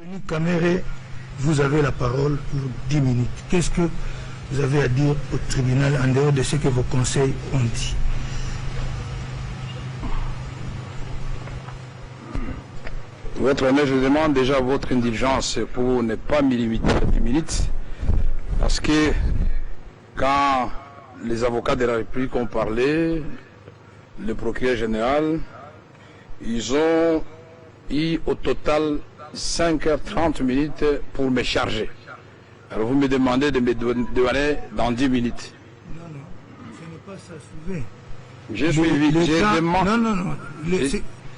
Dominique Kamere, vous avez la parole pour 10 minutes. Qu'est-ce que vous avez à dire au tribunal en dehors de ce que vos conseils ont dit? Votre honneur, je demande déjà votre indulgence pour ne pas me limiter à 10 minutes. Parce que quand les avocats de la République ont parlé, le procureur général, ils ont eu au total 5h30 minutes pour me charger. Alors vous me demandez de me donner dans 10 minutes. Non, non, ce n'est pas ça, souvent. J'ai suivi, j'ai demandé... Non.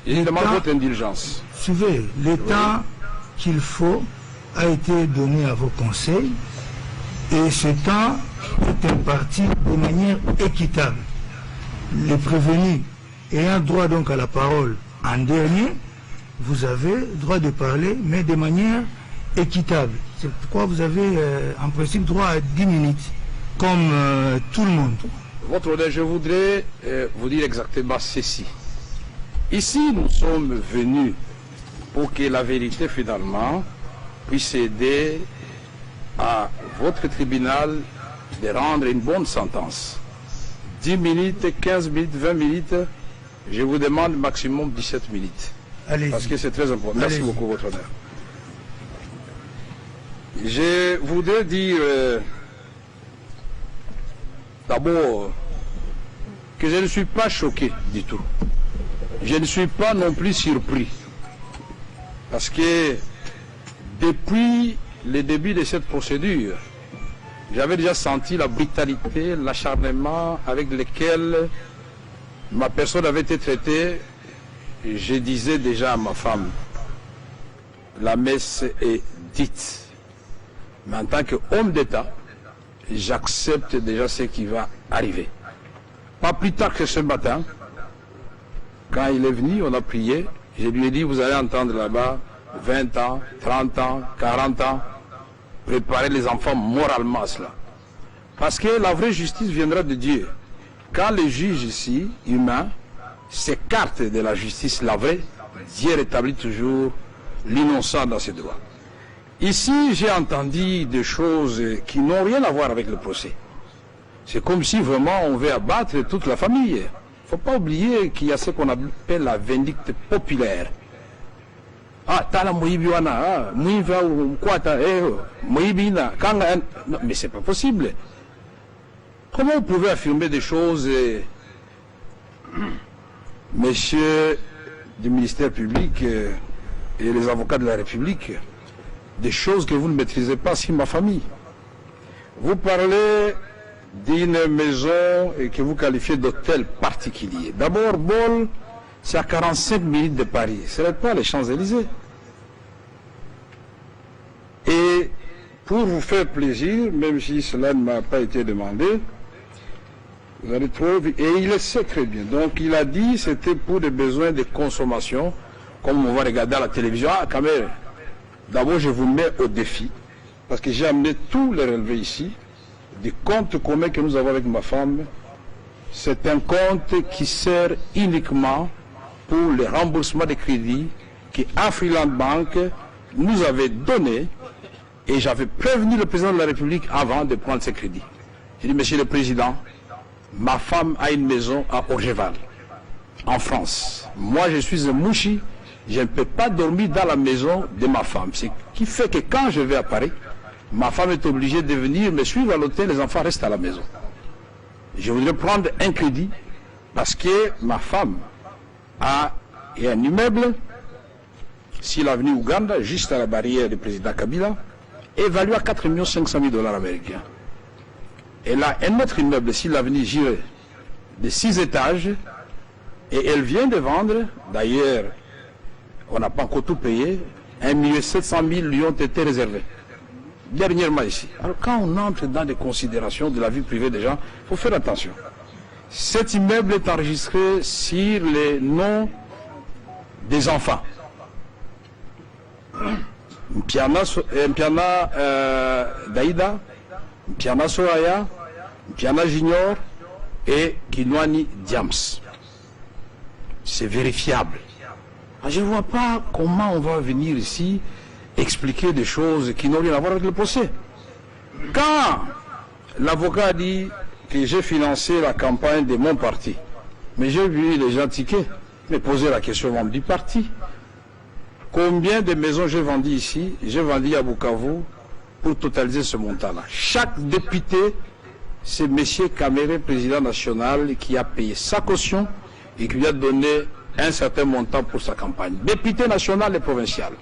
Je demande votre indulgence. Suivez, le temps qu'il faut a été donné à vos conseils et ce temps est imparti de manière équitable. Les prévenus ayant droit donc à la parole en dernier, vous avez droit de parler, mais de manière équitable. C'est pourquoi vous avez en principe droit à 10 minutes, comme tout le monde. Votre honneur, je voudrais vous dire exactement ceci. Ici, nous sommes venus pour que la vérité, finalement, puisse aider à votre tribunal de rendre une bonne sentence. 10 minutes, 15 minutes, 20 minutes, je vous demande maximum 17 minutes. Parce que c'est très important. Merci beaucoup, votre honneur. Je voudrais dire d'abord que je ne suis pas choqué du tout. Je ne suis pas non plus surpris. Parce que depuis le début de cette procédure, j'avais déjà senti la brutalité, l'acharnement avec lequel ma personne avait été traitée. Je disais déjà à ma femme, la messe est dite. Mais en tant qu'homme d'État, j'accepte déjà ce qui va arriver. Pas plus tard que ce matin, quand il est venu, on a prié, je lui ai dit, vous allez entendre là-bas 20 ans, 30 ans, 40 ans, préparer les enfants moralement à cela. Parce que la vraie justice viendra de Dieu. Quand les juges ici, humains, s'écartent de la justice, la vraie, Dieu rétablit toujours l'innocent dans ses droits. Ici, j'ai entendu des choses qui n'ont rien à voir avec le procès. C'est comme si vraiment on veut abattre toute la famille. Il ne faut pas oublier qu'il y a ce qu'on appelle la vindicte populaire. Ah, tala moibiwana, moiva ou kwata, moibina, kanga. Non, mais c'est pas possible. Comment vous pouvez affirmer des choses, messieurs du ministère public et les avocats de la République, des choses que vous ne maîtrisez pas sur ma famille? Vous parlez d'une maison et que vous qualifiez d'hôtel particulier. D'abord, Bol, c'est à 45 minutes de Paris. Ce n'est pas les Champs-Élysées. Et pour vous faire plaisir, même si cela ne m'a pas été demandé, vous allez trouver, et il le sait très bien. Donc il a dit que c'était pour des besoins de consommation, comme on va regarder à la télévision. Ah, caméra. D'abord, je vous mets au défi, parce que j'ai amené tous les relevés ici, du compte commun que nous avons avec ma femme. C'est un compte qui sert uniquement pour le remboursement des crédits que Afriland Bank nous avait donné, et j'avais prévenu le président de la République avant de prendre ces crédits. J'ai dit, monsieur le président, ma femme a une maison à Orgeval, en France. Moi, je suis un mouchi, je ne peux pas dormir dans la maison de ma femme. Ce qui fait que quand je vais à Paris, ma femme est obligée de venir me suivre à l'hôtel, les enfants restent à la maison. Je voudrais prendre un crédit parce que ma femme a un immeuble sur l'avenue Ouganda, juste à la barrière du président Kabila, évalué à 4 500 000 $ américains. Elle a un autre immeuble sur l'avenue Giré de 6 étages et elle vient de vendre, d'ailleurs, on n'a pas encore tout payé, 1 700 000 lui ont été réservés. Dernièrement ici. Alors quand on entre dans des considérations de la vie privée des gens, il faut faire attention. Cet immeuble est enregistré sur les noms des enfants. Mpiana Daïda, Mpiana Soraya, Mpiana Junior et Kinwani Diams. C'est vérifiable. Je ne vois pas comment on va venir ici expliquer des choses qui n'ont rien à voir avec le procès. Quand l'avocat a dit que j'ai financé la campagne de mon parti, mais j'ai vu les gens tiquer, me poser la question aux membres du parti. Combien de maisons j'ai vendues ici? J'ai vendu à Bukavu pour totaliser ce montant-là. Chaque député, c'est M. Kamere, président national, qui a payé sa caution et qui lui a donné un certain montant pour sa campagne. Député national et provincial.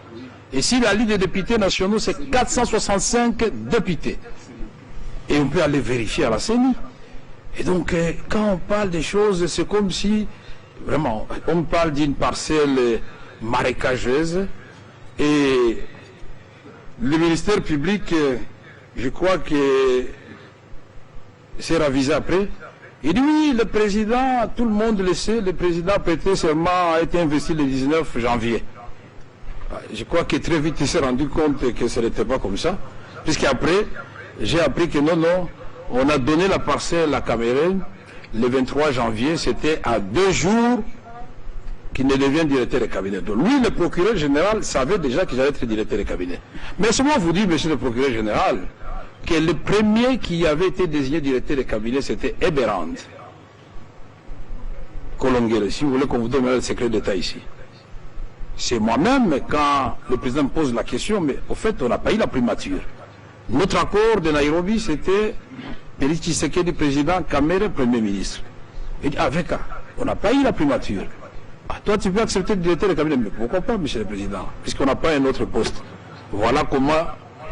Et si la liste des députés nationaux, c'est 465 députés. Et on peut aller vérifier à la CENI. Et donc, quand on parle des choses, c'est comme si, vraiment, on parle d'une parcelle marécageuse. Et le ministère public, je crois que s'est ravisé après. Il dit oui, le président, tout le monde le sait, le président prêté serment a été investi le 19 janvier. Je crois que très vite il s'est rendu compte que ce n'était pas comme ça. Puisqu'après, j'ai appris que non, on a donné la parcelle à Cameroun le 23 janvier, c'était à 2 jours qu'il ne devient directeur de cabinet. Donc lui, le procureur général, savait déjà qu'il allait être directeur de cabinet. Mais seulement vous dire, monsieur le procureur général, que le premier qui avait été désigné directeur de cabinet, c'était Eberand Kolongere. Si vous voulez qu'on vous donne le secret d'État ici. C'est moi-même, quand le président me pose la question, mais au fait, on n'a pas eu la primature. Notre accord de Nairobi, c'était Félix Tshisekedi, président, Kamere, premier ministre. Il dit, avec on n'a pas eu la primature. Ah, toi, tu peux accepter le directeur de cabinet. Mais pourquoi pas, monsieur le président, puisqu'on n'a pas un autre poste. Voilà comment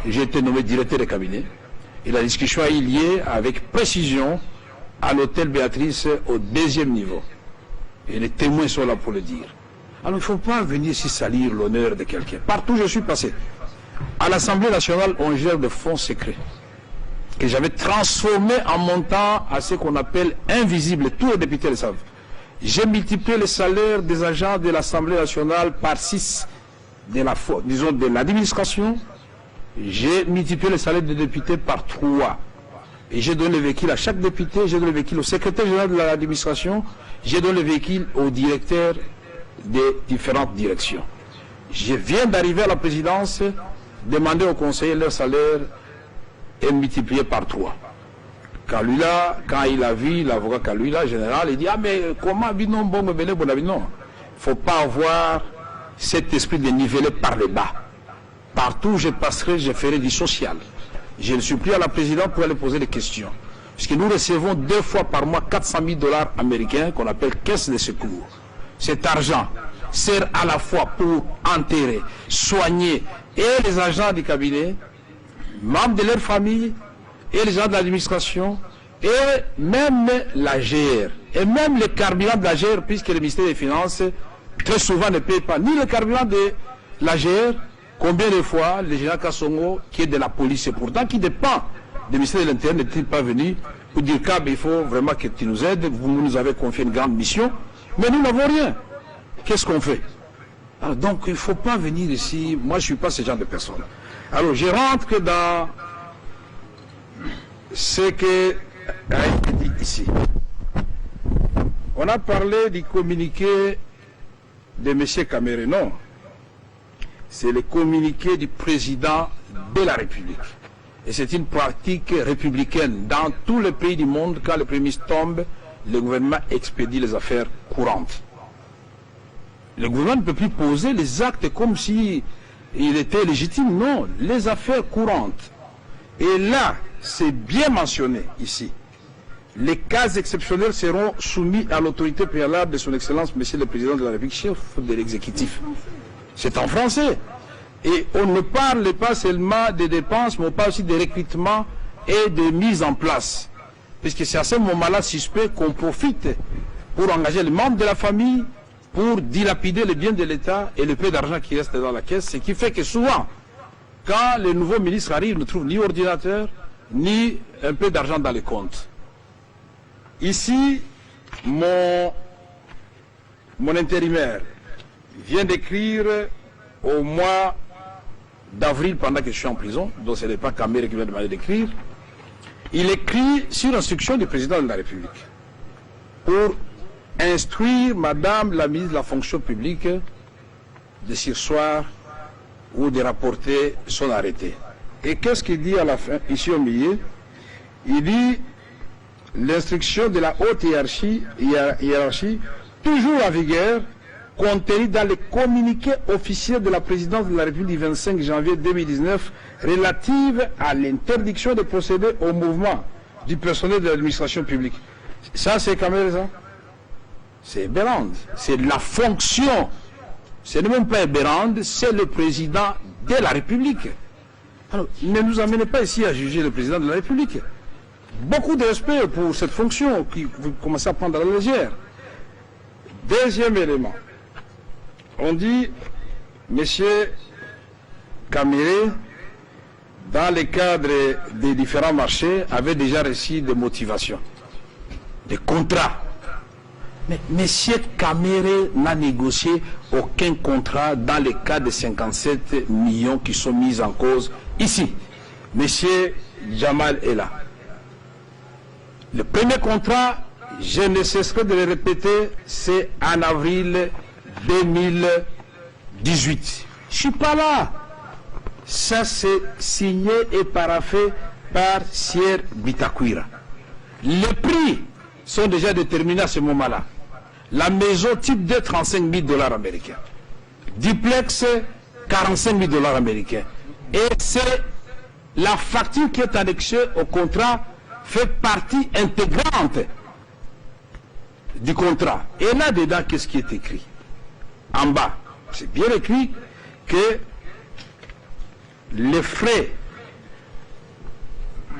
j'ai été nommé directeur de cabinet. Et la discussion a eu lieu avec précision à l'hôtel Béatrice au 2e niveau. Et les témoins sont là pour le dire. Alors il ne faut pas venir ici salir l'honneur de quelqu'un. Partout où je suis passé. À l'Assemblée nationale, on gère des fonds secrets que j'avais transformés en montant à ce qu'on appelle invisible. Tous les députés le savent. J'ai multiplié le salaire des agents de l'Assemblée nationale par 6 de l'administration. J'ai multiplié le salaire des députés par 3. Et j'ai donné le véhicule à chaque député, j'ai donné le véhicule au secrétaire général de l'administration, j'ai donné le véhicule au directeur des différentes directions. Je viens d'arriver à la présidence, demander aux conseillers leur salaire est multiplié par 3. Kalula, quand il a vu l'avocat Kalula, général, il dit, ah mais comment non, bon, non, il ne faut pas avoir cet esprit de niveler par le bas. Partout où je passerai, je ferai du social. Je le supplie à la présidente pour aller poser des questions. Puisque nous recevons 2 fois par mois 400 000 $ américains qu'on appelle caisse de secours. Cet argent sert à la fois pour enterrer, soigner et les agents du cabinet, membres de leur famille, et les gens de l'administration, et même la GR, et même le carburant de la GR, puisque le ministère des Finances, très souvent, ne paye pas ni le carburant de la GR. Combien de fois le général Kassongo, qui est de la police, et pourtant qui dépend du ministère de l'Intérieur, n'est-il pas venu pour dire qu'il faut vraiment que tu nous aides, vous nous avez confié une grande mission, mais nous n'avons rien. Qu'est-ce qu'on fait? Alors, donc il ne faut pas venir ici, moi je ne suis pas ce genre de personne. Alors je rentre dans ce qui a été dit ici. On a parlé du communiqué de M. Kamere, non. C'est le communiqué du président de la République. Et c'est une pratique républicaine. Dans tous les pays du monde, quand le Premier ministre tombe, le gouvernement expédie les affaires courantes. Le gouvernement ne peut plus poser les actes comme si il était légitime. Non, les affaires courantes. Et là, c'est bien mentionné ici. Les cas exceptionnels seront soumis à l'autorité préalable de son Excellence, Monsieur le Président de la République, chef de l'exécutif. C'est en français. Et on ne parle pas seulement des dépenses, mais on parle aussi des recrutements et de mise en place. Puisque c'est à ce moment-là suspect qu'on profite pour engager les membres de la famille, pour dilapider les biens de l'État et le peu d'argent qui reste dans la caisse. Ce qui fait que souvent, quand les nouveaux ministres arrivent, ils ne trouvent ni ordinateur, ni un peu d'argent dans les comptes. Ici, mon intérimaire vient d'écrire au mois d'avril, pendant que je suis en prison, donc ce n'est pas Kamere qui vient demander d'écrire, il écrit sur instruction du président de la République pour instruire Madame la ministre de la fonction publique de surseoir où des rapportés sont arrêtés. Et qu'est-ce qu'il dit à la fin, ici au milieu? Il dit l'instruction de la haute hiérarchie toujours en vigueur, contenue dans le communiqué officiel de la présidence de la République du 25 janvier 2019 relative à l'interdiction de procéder au mouvement du personnel de l'administration publique. Ça, c'est quand même ça. C'est Bérande. C'est la fonction. Ce n'est même pas Bérande, c'est le président de la République. Alors, ne nous amenez pas ici à juger le président de la République. Beaucoup de respect pour cette fonction que vous commencez à prendre à la légère. Deuxième élément. On dit, monsieur Caméré, dans le cadre des différents marchés, avait déjà reçu des motivations, des contrats. Mais monsieur Caméré n'a négocié aucun contrat dans le cas de 57 millions qui sont mis en cause ici. Monsieur Jamal est là. Le premier contrat, je ne cesserai de le répéter, c'est en avril 2018. Je ne suis pas là. Ça, c'est signé et paraphé par Sier Bitakwira. Les prix sont déjà déterminés à ce moment-là. La maison type D, 35 000 $ américains. Duplex, 45 000 $ américains. Et c'est la facture qui est annexée au contrat, fait partie intégrante du contrat. Et là-dedans, qu'est-ce qui est écrit? En bas, c'est bien écrit que les frais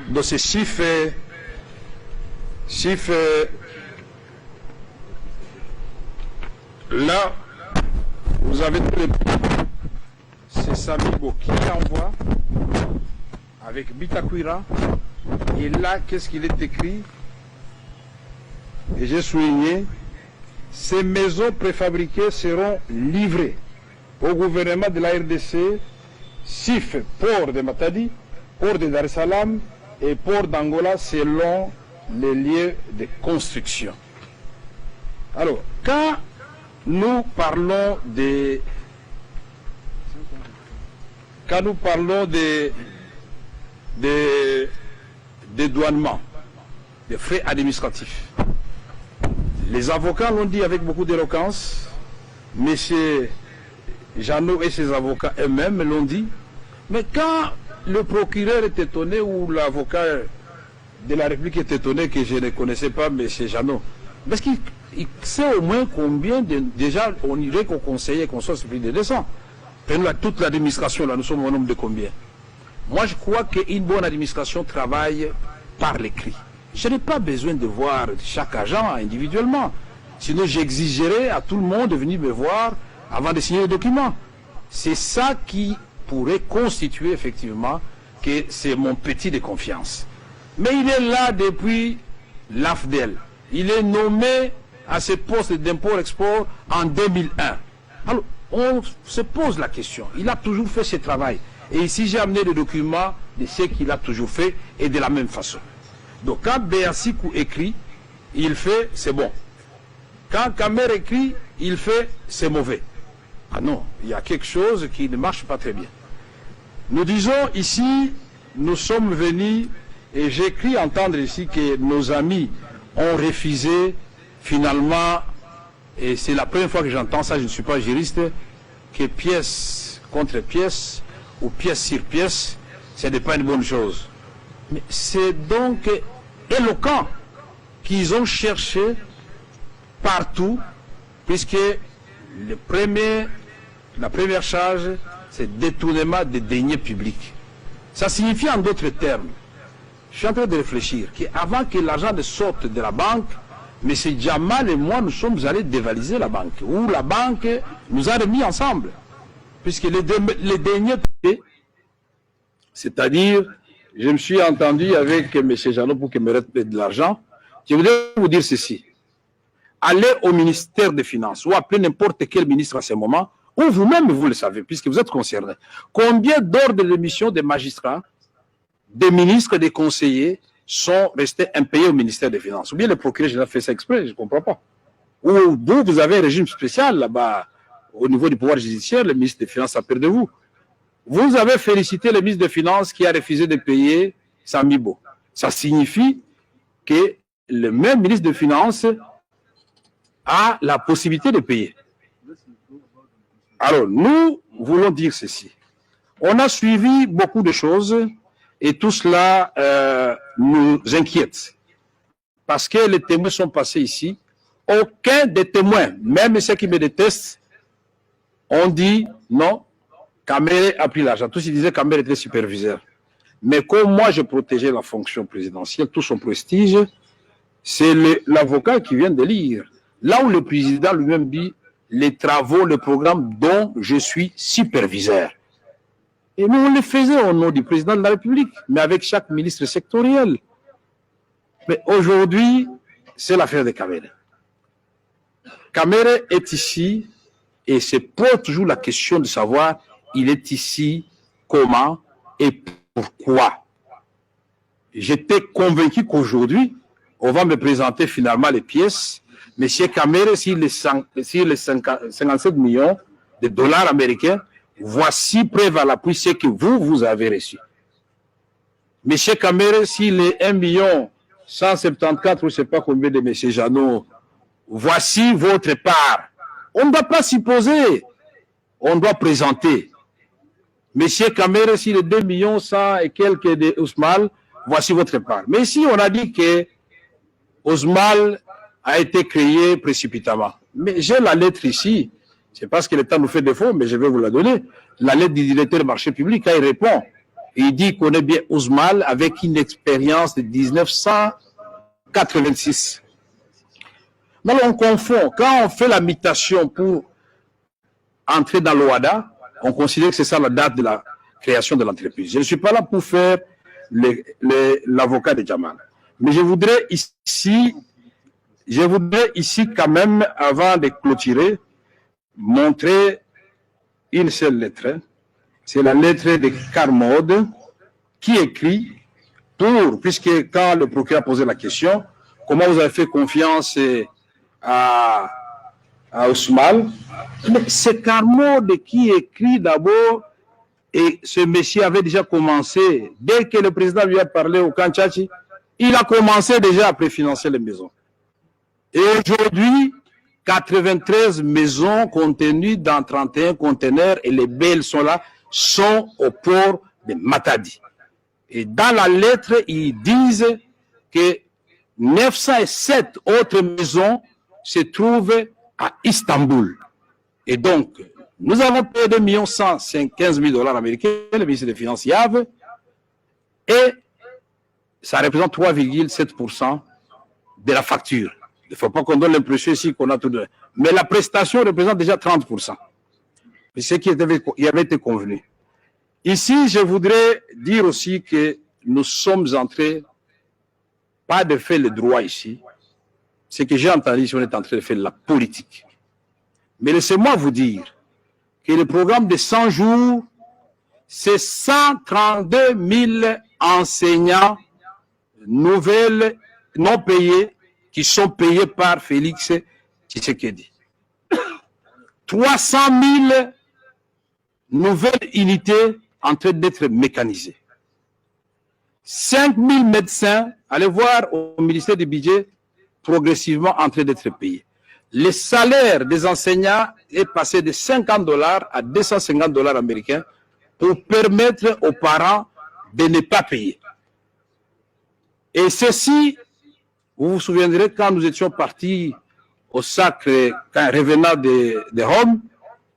de ce chiffre là, vous avez tous les prix. C'est Samibo qui envoie avec Bitakwira. Et là, qu'est-ce qu'il est écrit? Et j'ai souligné, ces maisons préfabriquées seront livrées au gouvernement de la RDC, SIF, port de Matadi, port de Dar es Salaam et port d'Angola selon les lieux de construction. Alors, quand nous parlons des dédouanement, des frais administratifs. Les avocats l'ont dit avec beaucoup d'éloquence, M. Jeannot et ses avocats eux-mêmes l'ont dit, mais quand le procureur est étonné ou l'avocat de la République est étonné que je ne connaissais pas M. Jeannot, parce qu'il sait au moins combien déjà on irait qu'au conseiller qu'on soit plus de 200. Prenons toute l'administration, là nous sommes au nombre de combien? Moi, je crois qu'une bonne administration travaille par l'écrit. Je n'ai pas besoin de voir chaque agent individuellement. Sinon, j'exigerais à tout le monde de venir me voir avant de signer le document. C'est ça qui pourrait constituer effectivement que c'est mon petit de confiance. Mais il est là depuis l'AFDEL. Il est nommé à ce poste d'import-export en 2001. Alors, on se pose la question. Il a toujours fait ce travail. Et ici, j'ai amené le document de ce qu'il a toujours fait et de la même façon. Donc, quand Béassikou écrit, il fait, c'est bon. Quand Kamer écrit, il fait, c'est mauvais. Ah non, il y a quelque chose qui ne marche pas très bien. Nous disons ici, nous sommes venus, et j'ai cru entendre ici que nos amis ont refusé, finalement, et c'est la première fois que j'entends ça, je ne suis pas juriste, que pièce contre pièce, ou pièce sur pièce, ce n'est pas une bonne chose. Mais c'est donc éloquent qu'ils ont cherché partout, puisque la première charge, c'est détournement des deniers publics. Ça signifie en d'autres termes, je suis en train de réfléchir, qu'avant que l'argent ne sorte de la banque, M. Jamal et moi, nous sommes allés dévaliser la banque, ou la banque nous a remis ensemble. Puisque les deniers, c'est-à-dire, je me suis entendu avec M. Jeannot pour qu'il me reste de l'argent. Je voudrais vous dire ceci. Allez au ministère des Finances ou appelez n'importe quel ministre à ce moment, ou vous-même vous le savez, puisque vous êtes concerné. Combien d'ordres de mission des magistrats, des ministres, des conseillers sont restés impayés au ministère des Finances? Ou bien le procureur général fait ça exprès, je ne comprends pas. Ou vous avez un régime spécial là-bas, au niveau du pouvoir judiciaire, le ministre des Finances a peur de vous. Vous avez félicité le ministre des Finances qui a refusé de payer Samibo. Ça signifie que le même ministre des Finances a la possibilité de payer. Alors, nous voulons dire ceci. On a suivi beaucoup de choses et tout cela nous inquiète. Parce que les témoins sont passés ici. Aucun des témoins, même ceux qui me détestent, ont dit non, Kamere a pris l'argent. Tous ils disaient que Kamere était superviseur. Mais comme moi, je protégeais la fonction présidentielle, tout son prestige, c'est l'avocat qui vient de lire. Là où le président lui-même dit les travaux, le programme dont je suis superviseur. Et nous, on le faisait au nom du président de la République, mais avec chaque ministre sectoriel. Mais aujourd'hui, c'est l'affaire de Kamere. Kamere est ici et se pose toujours la question de savoir il est ici, comment et pourquoi. J'étais convaincu qu'aujourd'hui, on va me présenter finalement les pièces. Monsieur Kamere, sur les 57 millions de dollars américains, voici preuve à l'appui ce que vous avez reçu. Monsieur Kamere, sur les 1 174, je ne sais pas combien de monsieur Jeannot, voici votre part. On ne doit pas supposer, on doit présenter. Monsieur Kamere, sur les 2 100 000 et quelques de Ousmane, voici votre part. Mais ici, on a dit que Ousmane a été créé précipitamment. Mais j'ai la lettre ici. C'est parce que le temps nous fait défaut, mais je vais vous la donner. La lettre du directeur du marché public, quand il répond, il dit qu'on est bien Ousmane avec une expérience de 1986. Mais on confond. Quand on fait la mutation pour entrer dans l'OADA, on considère que c'est ça la date de la création de l'entreprise. Je ne suis pas là pour faire l'avocat de Jamal. Mais je voudrais ici quand même, avant de clôturer, montrer une seule lettre. C'est la lettre de Carmode qui écrit puisque quand le procureur a posé la question, comment vous avez fait confiance à Ousmane, c'est Carmode qui écrit d'abord, et ce monsieur avait déjà commencé, dès que le président lui a parlé au Kanchachi, il a commencé déjà à préfinancer les maisons. Et aujourd'hui, 93 maisons contenues dans 31 conteneurs, et les belles sont là, sont au port de Matadi. Et dans la lettre, ils disent que 907 autres maisons se trouvent à Istanbul. Et donc, nous avons payé 2 115 000 dollars américains, le ministre des Finances Yave, et ça représente 3,7% de la facture. Il ne faut pas qu'on donne l'impression ici qu'on a tout donné. Mais la prestation représente déjà 30%. C'est ce qui avait été convenu. Ici, je voudrais dire aussi que nous sommes entrés, pas de faire le droit ici, ce que j'ai entendu ici, on est en train de faire la politique. Mais laissez-moi vous dire que le programme de 100 jours, c'est 132 000 enseignants nouvelles, non payés, qui sont payés par Félix Tshisekedi. 300 000 nouvelles unités en train d'être mécanisées. 5 000 médecins, allez voir au ministère du Budget, progressivement en train d'être payés. Le salaire des enseignants est passé de 50 dollars à 250 dollars américains pour permettre aux parents de ne pas payer. Et ceci, vous vous souviendrez quand nous étions partis au sacre, quand revenant de Rome,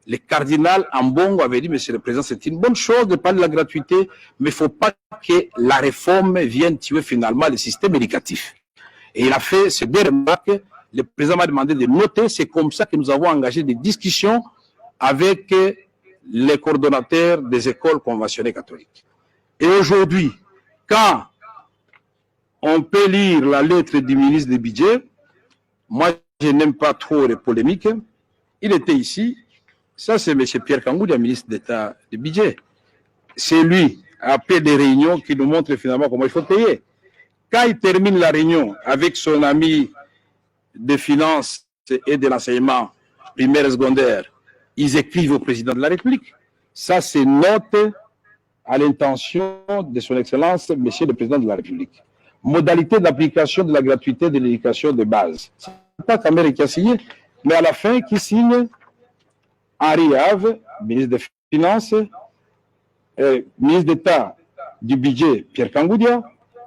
le cardinal Ambongo avait dit, Monsieur le Président, c'est une bonne chose de parler de la gratuité, mais il ne faut pas que la réforme vienne tuer finalement le système éducatif. Et il a fait ces 2 remarques. Le président m'a demandé de noter. C'est comme ça que nous avons engagé des discussions avec les coordonnateurs des écoles conventionnées catholiques. Et aujourd'hui, quand on peut lire la lettre du ministre du Budget, moi je n'aime pas trop les polémiques, il était ici, ça c'est M. Pierre Kangoudi, ministre d'État du Budget. C'est lui, après des réunions, qui nous montre finalement comment il faut payer. Quand il termine la réunion avec son ami des finances et de l'enseignement primaire et secondaire, ils écrivent au président de la République. Ça, c'est note à l'intention de son Excellence, Monsieur le Président de la République. Modalité d'application de la gratuité de l'éducation de base. Ce n'est pas Kamere qui a signé, mais à la fin, qui signe Henri Have, ministre des Finances, ministre d'État du Budget, Pierre Kangoudia,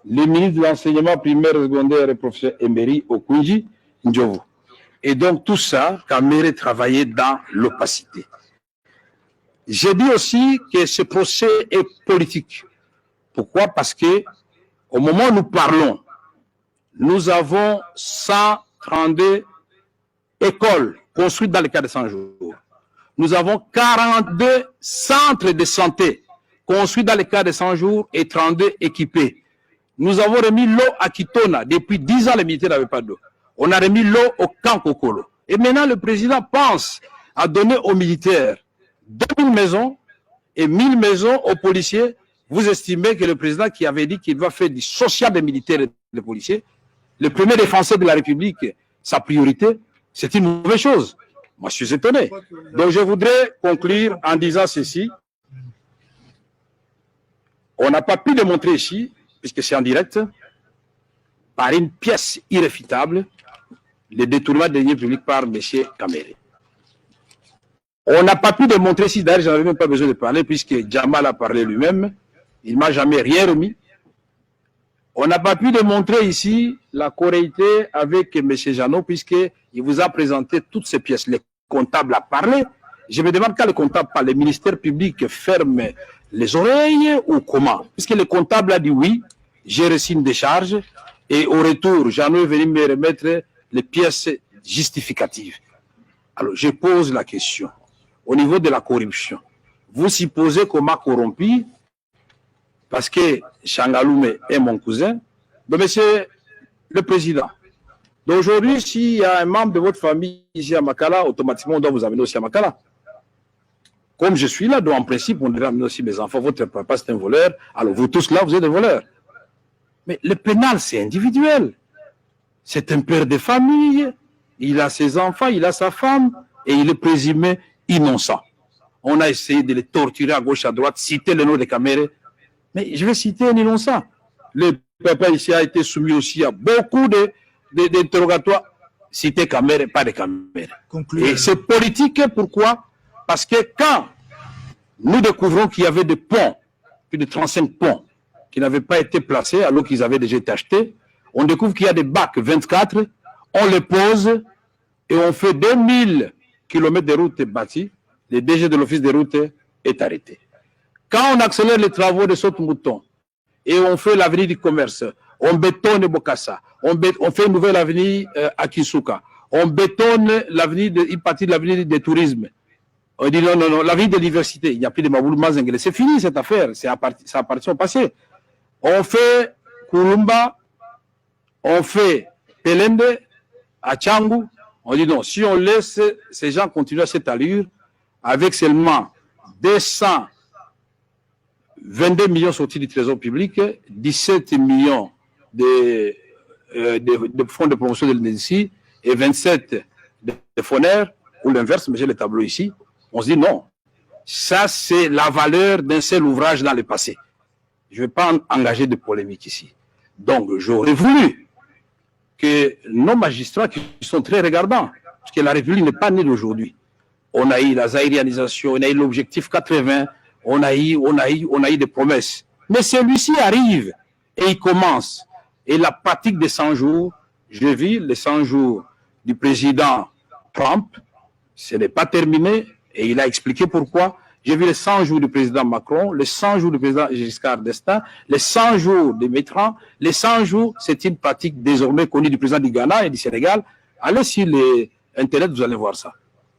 le ministre de l'Enseignement primaire et secondaire et professeur Emery Okunji Ndjovu. Et donc tout ça, Kamere travaillait dans l'opacité. J'ai dit aussi que ce procès est politique. Pourquoi? Parce que au moment où nous parlons, nous avons 132 écoles construites dans le cadre de 100 jours. Nous avons 42 centres de santé construits dans le cadre de 100 jours et 32 équipés. Nous avons remis l'eau à Kitona. Depuis 10 ans, les militaires n'avaient pas d'eau. On a remis l'eau au camp Kokolo. Et maintenant, le président pense à donner aux militaires 2000 maisons et 1000 maisons aux policiers. Vous estimez que le président qui avait dit qu'il va faire du social des militaires et des policiers, le premier défenseur de la République, sa priorité, c'est une mauvaise chose. Moi, je suis étonné. Donc, je voudrais conclure en disant ceci. On n'a pas pu démontrer ici, puisque c'est en direct, par une pièce irréfutable, le détournement des deniers publics par M. Kamere. On n'a pas pu démontrer ici, d'ailleurs, je n'avais même pas besoin de parler, puisque Jamal a parlé lui-même, il ne m'a jamais rien remis. On n'a pas pu démontrer ici la correctité avec M. Jeannot, puisqu'il vous a présenté toutes ces pièces. Les comptables a parlé. Je me demande quand le comptable parle, le ministère public ferme les oreilles ou comment? Puisque le comptable a dit oui, j'ai reçu une décharge et au retour, Jeannot est venu me remettre les pièces justificatives. Alors, je pose la question. Au niveau de la corruption, vous supposez qu'on m'a corrompu parce que Changaloume est mon cousin? Donc, monsieur le président, d'aujourd'hui, s'il y a un membre de votre famille ici à Makala, automatiquement, on doit vous amener aussi à Makala. Comme je suis là, donc en principe, on devrait amener aussi mes enfants. Votre papa, c'est un voleur. Alors, vous tous là, vous êtes des voleurs. Mais le pénal, c'est individuel. C'est un père de famille. Il a ses enfants, il a sa femme, et il est présumé innocent. On a essayé de les torturer à gauche, à droite, citer le nom de Kamere. Mais je vais citer un innocent. Le papa ici a été soumis aussi à beaucoup d'interrogatoires. Citer Kamere, pas de Kamere. Et c'est politique, pourquoi? Parce que quand nous découvrons qu'il y avait des ponts, plus de 35 ponts, qui n'avaient pas été placés alors qu'ils avaient déjà été achetés, on découvre qu'il y a des bacs 24, on les pose et on fait 2000 km de route bâties, le DG de l'office des routes est arrêté. Quand on accélère les travaux de Saute-Mouton et on fait l'avenue du commerce, on bétonne Bokassa, on fait une nouvelle avenue à Kisuka, on bétonne une partie de l'avenue du tourisme. On dit non, non, non, l'avenue de l'université, il n'y a plus de Maboulou Mazengele. C'est fini cette affaire, ça appartient au passé. On fait Kulumba, on fait Pelende, à Tchangou. On dit non, si on laisse ces gens continuer à cette allure, avec seulement 222 millions sortis du trésor public, 17 millions de fonds de promotion de l'INSI et 27 de FONER, ou l'inverse, mais j'ai le tableau ici, on se dit non, ça c'est la valeur d'un seul ouvrage dans le passé. Je ne vais pas engager de polémique ici. Donc j'aurais voulu que nos magistrats qui sont très regardants, parce que la République n'est pas née d'aujourd'hui. On a eu la zaïrianisation, on a eu l'objectif 80, on a eu des promesses. Mais celui-ci arrive et il commence. Et la pratique des 100 jours, je vis les 100 jours du président Trump, ce n'est pas terminé et il a expliqué pourquoi. J'ai vu les 100 jours du président Macron, les 100 jours du président Giscard d'Estaing, les 100 jours de Mitterrand. Les 100 jours, c'est une pratique désormais connue du président du Ghana et du Sénégal. Allez sur Internet, vous allez voir ça.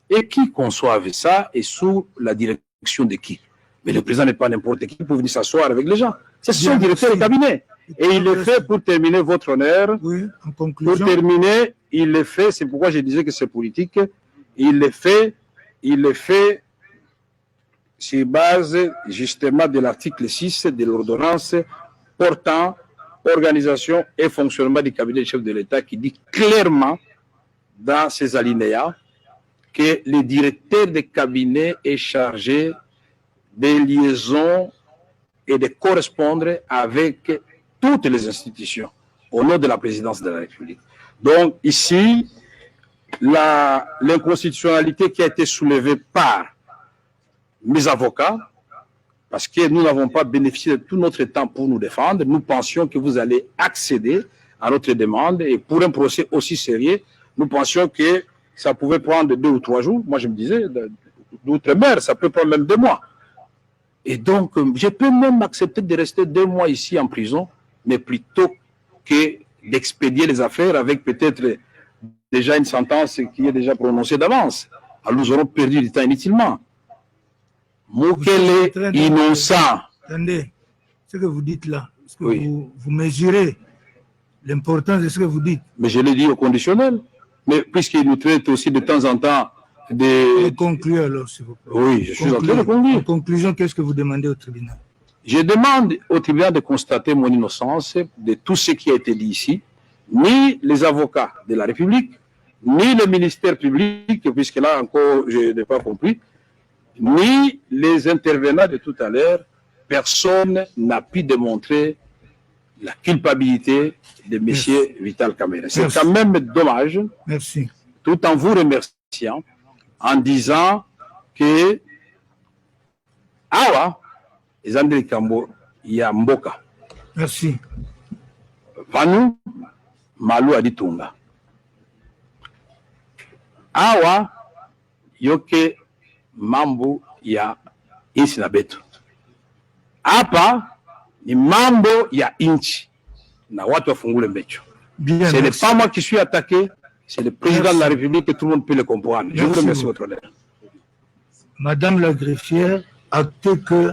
Et qui conçoivent ça et sous la direction de qui? Mais le président n'est pas n'importe qui pour venir s'asseoir avec les gens. C'est son directeur de cabinet. Et il le fait pour terminer votre honneur. Oui, en conclusion. Pour terminer, il le fait, c'est pourquoi je disais que c'est politique. Il le fait sur base justement de l'article 6 de l'ordonnance portant organisation et fonctionnement du cabinet du chef de l'État qui dit clairement dans ces alinéas que le directeur de cabinet est chargé des liaisons et de correspondre avec toutes les institutions au nom de la présidence de la République. Donc ici, l'inconstitutionnalité qui a été soulevée par mes avocats, parce que nous n'avons pas bénéficié de tout notre temps pour nous défendre, nous pensions que vous allez accéder à notre demande, et pour un procès aussi sérieux, nous pensions que ça pouvait prendre 2 ou 3 jours. Moi, je me disais, d'outre-mer, ça peut prendre même 2 mois. Et donc, je peux même accepter de rester 2 mois ici en prison, mais plutôt que d'expédier les affaires avec peut-être déjà une sentence qui est déjà prononcée d'avance. Alors, nous aurons perdu du temps inutilement. Mukele innocent. Attendez, ce que vous dites là, est-ce que vous mesurez l'importance de ce que vous dites? Mais je l'ai dit au conditionnel. Mais puisqu'il nous traite aussi de temps en temps de... Concluez alors, s'il vous plaît. Oui, je suis en train de conclure. En conclusion, qu'est-ce que vous demandez au tribunal? Je demande au tribunal de constater mon innocence de tout ce qui a été dit ici. Ni les avocats de la République, ni le ministère public, puisque là encore, je n'ai pas compris, ni les intervenants de tout à l'heure, personne n'a pu démontrer la culpabilité de M. Vital Kamerhe. C'est quand même dommage. Merci. Tout en vous remerciant, en disant que Awa, les André Kambo, il y a Mboka. Merci. Vanu, Malou Aditunga. Awa, yoke mambo ya inchi na betu. Hapa ni mambo ya inchi na watu wafungule mbecho. Ce n'est pas moi qui suis attaqué, c'est le président de la République et tout le monde peut le comprendre. Je vous remercie votre honneur. Madame la greffière, actez que,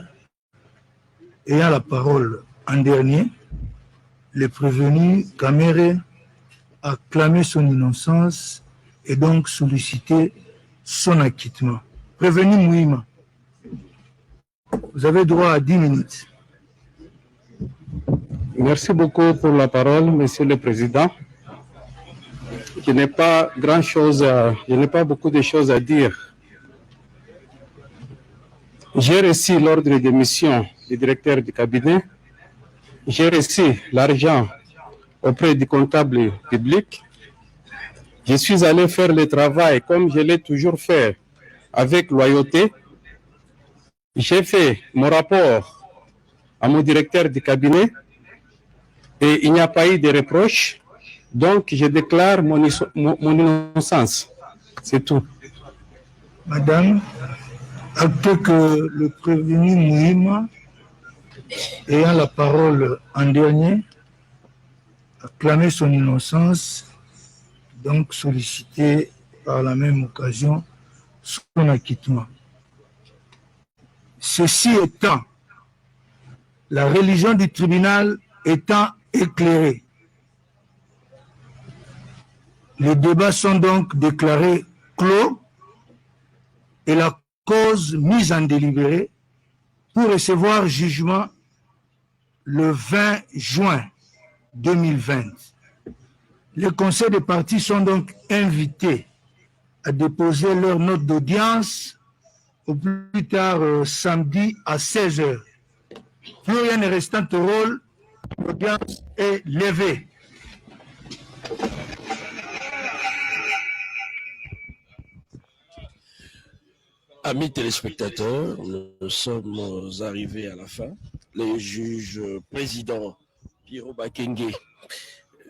ayant la parole en dernier, le prévenu Kamerhe a clamé son innocence et donc sollicité son acquittement. Prévenu Mouima, vous avez droit à 10 minutes. Merci beaucoup pour la parole, Monsieur le Président. Je n'ai pas beaucoup de choses à dire. J'ai reçu l'ordre de mission du directeur du cabinet. J'ai reçu l'argent auprès du comptable public. Je suis allé faire le travail comme je l'ai toujours fait, avec loyauté. J'ai fait mon rapport à mon directeur du cabinet et il n'y a pas eu de reproches. Donc, je déclare mon innocence. C'est tout. Madame, actez que le prévenu Mouima, ayant la parole en dernier, a clamé son innocence, donc sollicité par la même occasion son acquittement. Ceci étant, la religion du tribunal étant éclairée, les débats sont donc déclarés clos et la cause mise en délibéré pour recevoir jugement le 20 juin 2020. Les conseils de parties sont donc invités à déposer leur note d'audience au plus tard samedi à 16h. Plus rien n'est restant au rôle, l'audience est levée. Amis téléspectateurs, nous sommes arrivés à la fin. Le juge président Pierrot Bakenge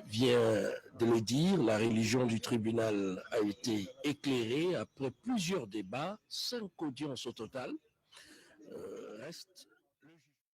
vient de le dire, la religion du tribunal a été éclairée après plusieurs débats, 5 audiences au total. Reste